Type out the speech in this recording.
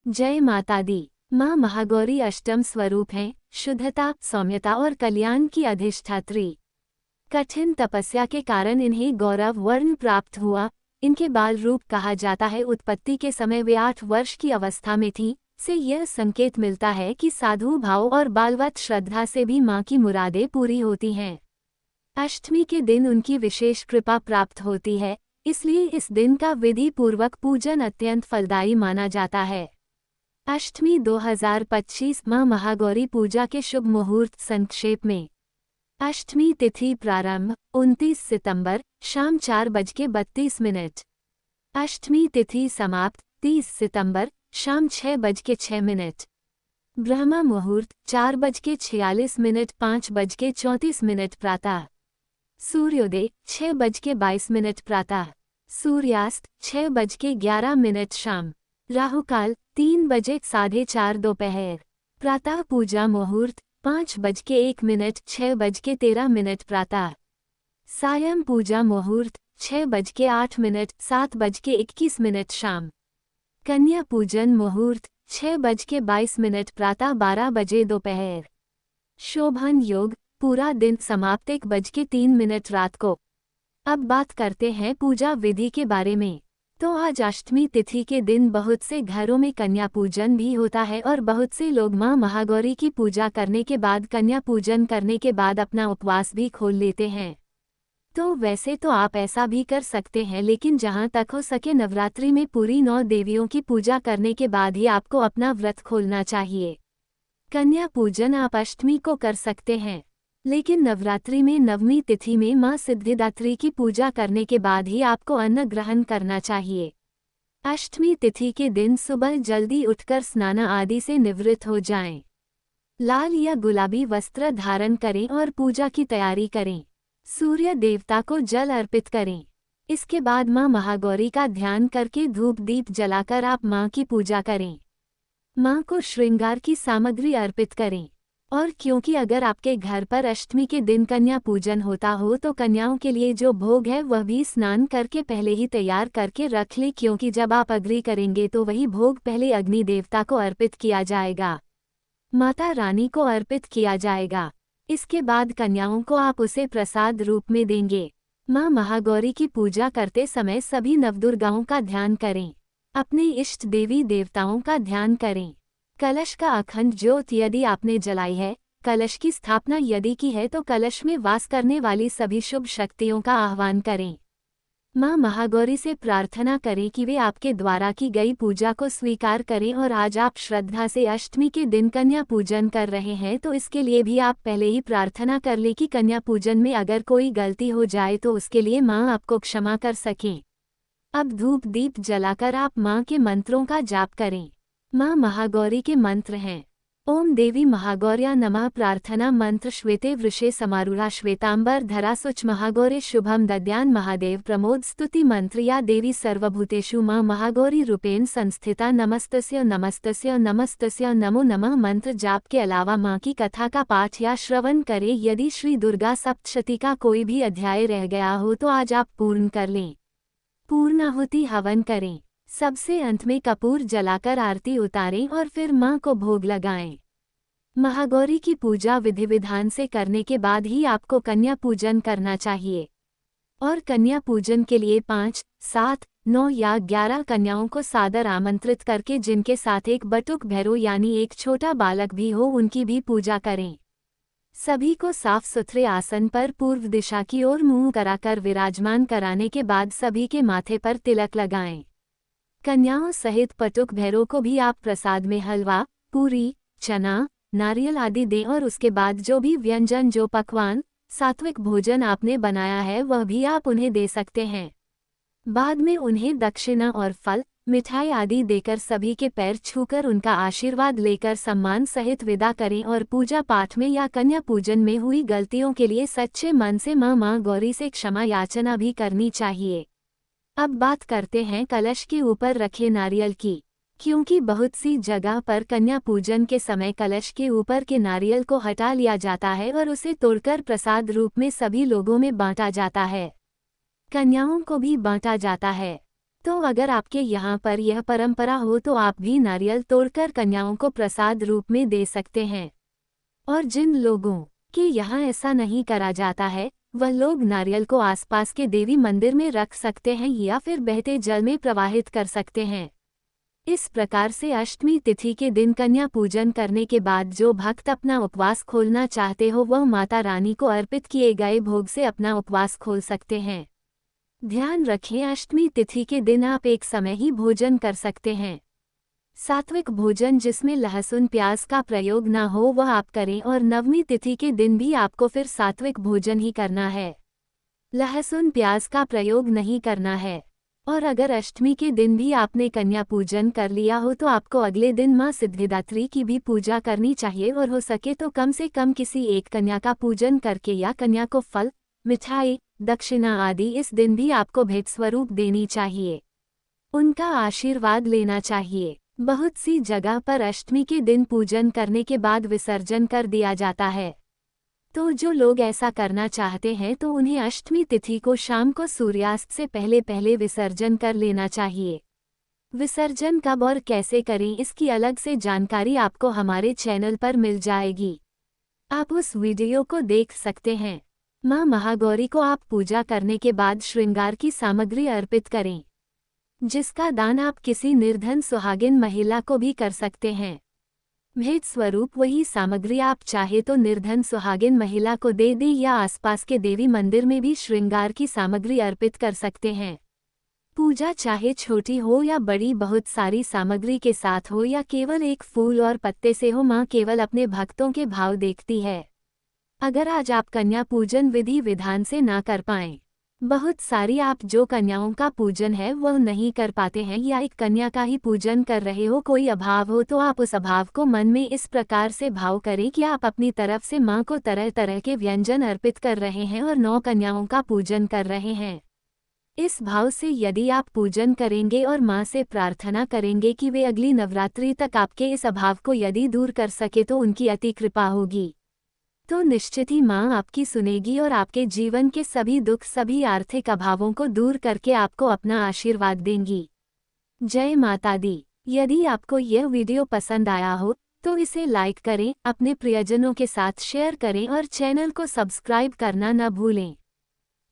जय माता दी। माँ महागौरी अष्टम स्वरूप हैं, शुद्धता, सौम्यता और कल्याण की अधिष्ठात्री। कठिन तपस्या के कारण इन्हें गौरव वर्ण प्राप्त हुआ। इनके बाल रूप कहा जाता है। उत्पत्ति के समय वे 8 वर्ष की अवस्था में थीं। से यह संकेत मिलता है कि साधु भाव और बालवत श्रद्धा से भी माँ की मुरादें पूरी होती हैं। अष्टमी के दिन उनकी विशेष कृपा प्राप्त होती है, इसलिए इस दिन का विधि पूर्वक पूजन अत्यंत फलदायी माना जाता है। अष्टमी 2025 माँ महागौरी पूजा के शुभ मुहूर्त संक्षेप में। अष्टमी तिथि प्रारंभ 29 सितंबर शाम 4:32। अष्टमी तिथि समाप्त 30 सितंबर शाम 6:06। ब्रह्म मुहूर्त 4:46 5:34 प्रातः। सूर्योदय 6:22 प्रातः। सूर्यास्त 6:11 शाम। राहुकाल 3:4:30 दोपहर। प्रातः पूजा मुहूर्त 5:01 6:13 प्रातः। सायं पूजा मुहूर्त 6:08 7:21 शाम। कन्या पूजन मुहूर्त 6:22 प्रातः 12 बजे दोपहर। शोभन योग पूरा दिन समाप्त 1:03 रात को। अब बात करते हैं पूजा विधि के बारे में। तो आज अष्टमी तिथि के दिन बहुत से घरों में कन्या पूजन भी होता है और बहुत से लोग माँ महागौरी की पूजा करने के बाद, कन्या पूजन करने के बाद अपना उपवास भी खोल लेते हैं। तो वैसे तो आप ऐसा भी कर सकते हैं, लेकिन जहाँ तक हो सके नवरात्रि में पूरी 9 देवियों की पूजा करने के बाद ही आपको अपना व्रत खोलना चाहिए। कन्या पूजन आप अष्टमी को कर सकते हैं, लेकिन नवरात्रि में नवमी तिथि में माँ सिद्धिदात्री की पूजा करने के बाद ही आपको अन्न ग्रहण करना चाहिए। अष्टमी तिथि के दिन सुबह जल्दी उठकर स्नान आदि से निवृत्त हो जाएं। लाल या गुलाबी वस्त्र धारण करें और पूजा की तैयारी करें। सूर्य देवता को जल अर्पित करें। इसके बाद माँ महागौरी का ध्यान करके धूप दीप जलाकर आप माँ की पूजा करें। माँ को श्रृंगार की सामग्री अर्पित करें। और क्योंकि अगर आपके घर पर अष्टमी के दिन कन्या पूजन होता हो तो कन्याओं के लिए जो भोग है वह भी स्नान करके पहले ही तैयार करके रख ले, क्योंकि जब आप अग्नि करेंगे तो वही भोग पहले अग्नि देवता को अर्पित किया जाएगा, माता रानी को अर्पित किया जाएगा। इसके बाद कन्याओं को आप उसे प्रसाद रूप में देंगे। माँ महागौरी की पूजा करते समय सभी नवदुर्गाओं का ध्यान करें। अपने इष्ट देवी देवताओं का ध्यान करें। कलश का अखंड ज्योत यदि आपने जलाई है, कलश की स्थापना यदि की है तो कलश में वास करने वाली सभी शुभ शक्तियों का आह्वान करें। माँ महागौरी से प्रार्थना करें कि वे आपके द्वारा की गई पूजा को स्वीकार करें। और आज आप श्रद्धा से अष्टमी के दिन कन्या पूजन कर रहे हैं तो इसके लिए भी आप पहले ही प्रार्थना कर लें कि कन्या पूजन में अगर कोई गलती हो जाए तो उसके लिए माँ आपको क्षमा कर सकें। अब धूप दीप जलाकर आप माँ के मंत्रों का जाप करें। माँ महागौरी के मंत्र हैं। ओम देवी महागौर्या नमः। प्रार्थना मंत्र श्वेते वृषे समारूढ़ा श्वेतांबर धरा शुच महागौरे शुभम दद्यान महादेव प्रमोद। स्तुति मंत्र या देवी सर्वभूतेषु माँ महागौरी रूपेण संस्थिता नमस्तस्य नमस्तस्य नमस्तस्य नमो नमः। मंत्र जाप के अलावा माँ की कथा का पाठ या श्रवण करें। यदि श्री दुर्गा सप्तशती का कोई भी अध्याय रह गया हो तो आज आप पूर्ण कर लें। पूर्णाहुति हवन करें। सबसे अंत में कपूर जलाकर आरती उतारें और फिर माँ को भोग लगाएं। महागौरी की पूजा विधि विधान से करने के बाद ही आपको कन्या पूजन करना चाहिए। और कन्या पूजन के लिए 5, 7, 9 या 11 कन्याओं को सादर आमंत्रित करके, जिनके साथ एक बटुक भैरव यानी एक छोटा बालक भी हो, उनकी भी पूजा करें। सभी को साफ सुथरे आसन पर पूर्व दिशा की ओर मुंह कराकर विराजमान कराने के बाद सभी के माथे पर तिलक लगाएं। कन्याओं सहित पटुक भैरव को भी आप प्रसाद में हलवा, पूरी, चना, नारियल आदि दें और उसके बाद जो भी व्यंजन, जो पकवान, सात्विक भोजन आपने बनाया है वह भी आप उन्हें दे सकते हैं। बाद में उन्हें दक्षिणा और फल, मिठाई आदि देकर सभी के पैर छूकर उनका आशीर्वाद लेकर सम्मान सहित विदा करें। और पूजा पाठ में या कन्या पूजन में हुई गलतियों के लिए सच्चे मन से माँ गौरी से क्षमा याचना भी करनी चाहिए। अब बात करते हैं कलश के ऊपर रखे नारियल की। क्योंकि बहुत सी जगह पर कन्या पूजन के समय कलश के ऊपर के नारियल को हटा लिया जाता है और उसे तोड़कर प्रसाद रूप में सभी लोगों में बांटा जाता है। कन्याओं को भी बांटा जाता है। तो अगर आपके यहाँ पर यह परंपरा हो तो आप भी नारियल तोड़कर कन्याओं को प्रसाद रूप में दे सकते हैं। और जिन लोगों के यहाँ ऐसा नहीं करा जाता है, वह लोग नारियल को आसपास के देवी मंदिर में रख सकते हैं या फिर बहते जल में प्रवाहित कर सकते हैं। इस प्रकार से अष्टमी तिथि के दिन कन्या पूजन करने के बाद जो भक्त अपना उपवास खोलना चाहते हो वह माता रानी को अर्पित किए गए भोग से अपना उपवास खोल सकते हैं। ध्यान रखें, अष्टमी तिथि के दिन आप एक समय ही भोजन कर सकते हैं। सात्विक भोजन जिसमें लहसुन प्याज का प्रयोग न हो वह आप करें और नवमी तिथि के दिन भी आपको फिर सात्विक भोजन ही करना है, लहसुन प्याज का प्रयोग नहीं करना है। और अगर अष्टमी के दिन भी आपने कन्या पूजन कर लिया हो तो आपको अगले दिन माँ सिद्धिदात्री की भी पूजा करनी चाहिए और हो सके तो कम से कम किसी एक कन्या का पूजन करके या कन्या को फल, मिठाई, दक्षिणा आदि इस दिन भी आपको भेंट स्वरूप देनी चाहिए, उनका आशीर्वाद लेना चाहिए। बहुत सी जगह पर अष्टमी के दिन पूजन करने के बाद विसर्जन कर दिया जाता है, तो जो लोग ऐसा करना चाहते हैं तो उन्हें अष्टमी तिथि को शाम को सूर्यास्त से पहले पहले विसर्जन कर लेना चाहिए। विसर्जन कब और कैसे करें इसकी अलग से जानकारी आपको हमारे चैनल पर मिल जाएगी, आप उस वीडियो को देख सकते हैं। माँ महागौरी को आप पूजा करने के बाद श्रृंगार की सामग्री अर्पित करें, जिसका दान आप किसी निर्धन सुहागिन महिला को भी कर सकते हैं। भेंट स्वरूप वही सामग्री आप चाहे तो निर्धन सुहागिन महिला को दे दें या आसपास के देवी मंदिर में भी श्रृंगार की सामग्री अर्पित कर सकते हैं। पूजा चाहे छोटी हो या बड़ी, बहुत सारी सामग्री के साथ हो या केवल एक फूल और पत्ते से हो, माँ केवल अपने भक्तों के भाव देखती है। अगर आज आप कन्या पूजन विधि विधान से ना कर पाएं, बहुत सारी आप जो कन्याओं का पूजन है वह नहीं कर पाते हैं या एक कन्या का ही पूजन कर रहे हो, कोई अभाव हो, तो आप उस अभाव को मन में इस प्रकार से भाव करें कि आप अपनी तरफ से माँ को तरह तरह के व्यंजन अर्पित कर रहे हैं और 9 कन्याओं का पूजन कर रहे हैं। इस भाव से यदि आप पूजन करेंगे और माँ से प्रार्थना करेंगे कि वे अगली नवरात्रि तक आपके इस अभाव को यदि दूर कर सके तो उनकी अति कृपा होगी, तो निश्चित ही माँ आपकी सुनेगी और आपके जीवन के सभी दुख, सभी आर्थिक अभावों को दूर करके आपको अपना आशीर्वाद देंगी। जय माता दी। यदि आपको यह वीडियो पसंद आया हो तो इसे लाइक करें, अपने प्रियजनों के साथ शेयर करें और चैनल को सब्सक्राइब करना न भूलें।